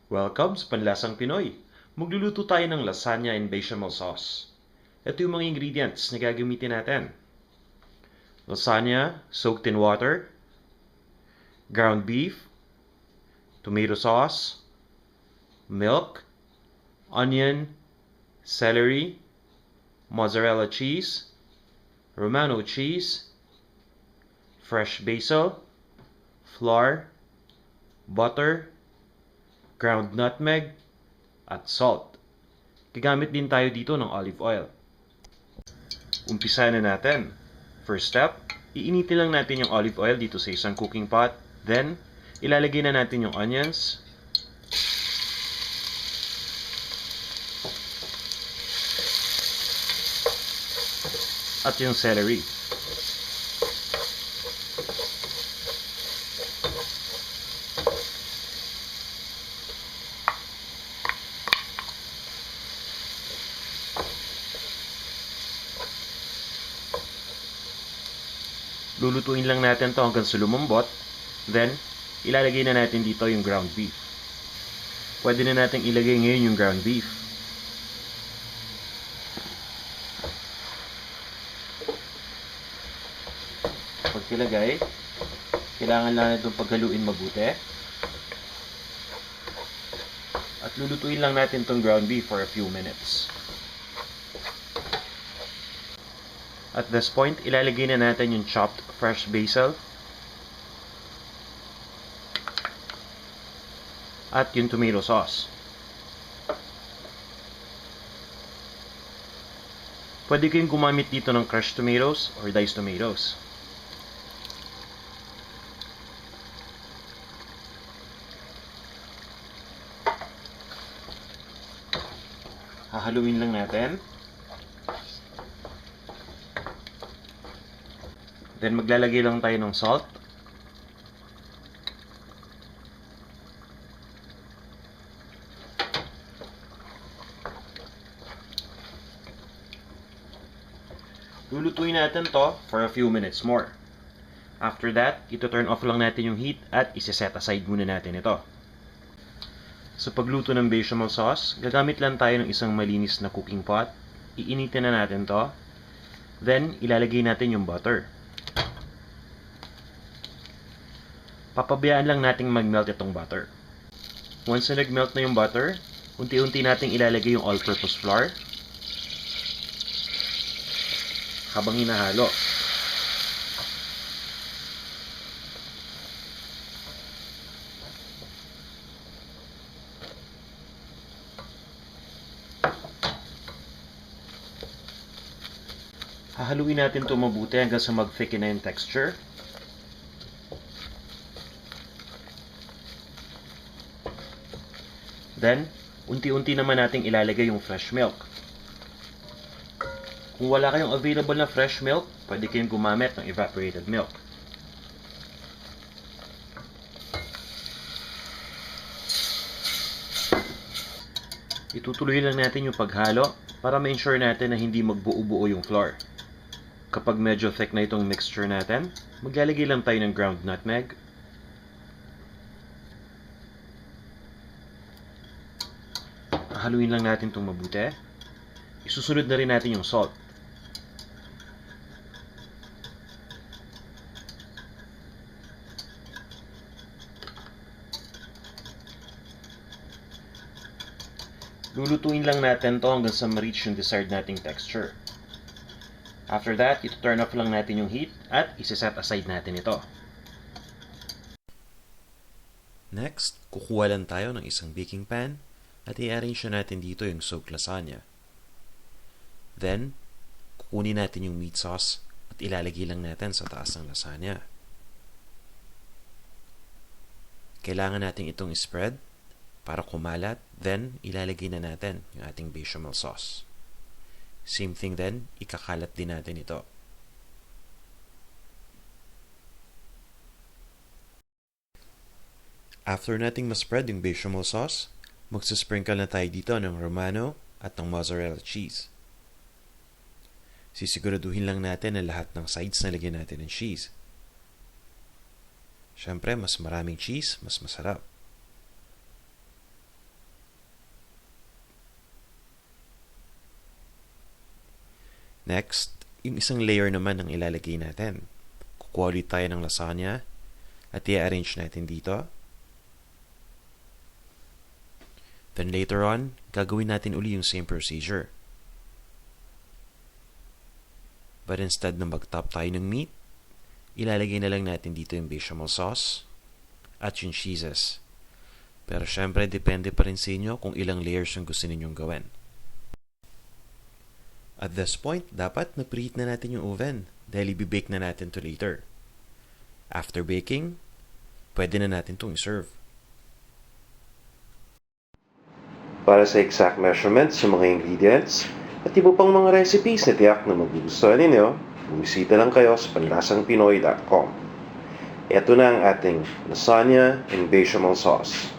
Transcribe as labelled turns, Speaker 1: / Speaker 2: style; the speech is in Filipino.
Speaker 1: Welcome sa Panlasang Pinoy. Magluluto tayo ng lasagna and bechamel sauce. Ito yung mga ingredients na gagamitin natin. Lasagna soaked in water, ground beef, tomato sauce, milk, onion, celery, mozzarella cheese, Romano cheese, fresh basil, flour, butter, ground nutmeg, at salt. Gagamit din tayo dito ng olive oil. Umpisa na natin. First step, iinitin lang natin yung olive oil dito sa isang cooking pot. Then, ilalagay na natin yung onions, at yung celery. Lulutuin lang natin to hanggang sa lumambot. Then, ilalagay na natin dito yung ground beef. Pwede na natin ilagay ngayon yung ground beef. Pag ilagay, kailangan lang itong paghaluin mabuti. At lulutuin lang natin itong ground beef for a few minutes. At this point, ilalagay na natin yung chopped fresh basil at yung tomato sauce. Pwede kayong gumamit dito ng crushed tomatoes or diced tomatoes. Hahaluin lang natin. Then maglalagay lang tayo ng salt. Lulutuin natin to for a few minutes more. After that, ito-turn off lang natin yung heat at isi-set aside muna natin ito. Sa pagluto ng bechamel sauce, gagamit lang tayo ng isang malinis na cooking pot. Iinitin na natin to. Then, ilalagay natin yung butter. Papabayaan lang nating mag-melt itong butter. Once na nag-melt na yung butter, unti-unti nating ilalagay yung all-purpose flour habang hinahalo. Hahaluin natin ito mabuti hanggang sa mag-thicken na yung texture. Then, unti-unti naman nating ilalagay yung fresh milk. Kung wala kayong available na fresh milk, pwede kayong gumamit ng evaporated milk. Itutuloy lang natin yung paghalo para ma-ensure natin na hindi magbuo-buo yung flour. Kapag medyo thick na itong mixture natin, maglalagay lang tayo ng ground nutmeg, haluin lang natin itong mabuti. Isusunod na rin natin yung salt. Lulutuin lang natin to hanggang sa ma-reach yung desired nating texture. After that, ito-turn off lang natin yung heat at isi-set aside natin ito. Next, kukuha lang tayo ng isang baking pan at i-arrange natin dito yung soaked lasagna. Then, kukunin natin yung meat sauce at ilalagay lang natin sa taas ng lasagna. Kailangan natin itong spread para kumalat, then ilalagay na natin yung ating bechamel sauce. Same thing then, ikakalat din natin ito. After nating ma-spread yung bechamel sauce, magsasprinkle na tayo dito ng Romano at ng mozzarella cheese. Sisiguraduhin lang natin na lahat ng sides na lagyan natin ng cheese. Siyempre, mas maraming cheese, mas masarap. Next, yung isang layer naman ang ilalagay natin. Kukuha ulit tayo ng lasagna at i-arrange natin dito. Then later on, gagawin natin uli yung same procedure. But instead na mag-top tayo ng meat, ilalagay na lang natin dito yung bechamel sauce at yung cheeses. Pero syempre, depende pa rin sa inyo kung ilang layers yung gusto ninyong gawin. At this point, dapat na-preheat na natin yung oven dahil i-bake na natin to later. After baking, pwede na natin itong i-serve.
Speaker 2: Para sa exact measurements sa mga ingredients at iba pang mga recipes na tiyak na magugustuhan ninyo, bumisita lang kayo sa panlasangpinoy.com. Ito na ang ating lasagna and bechamel sauce.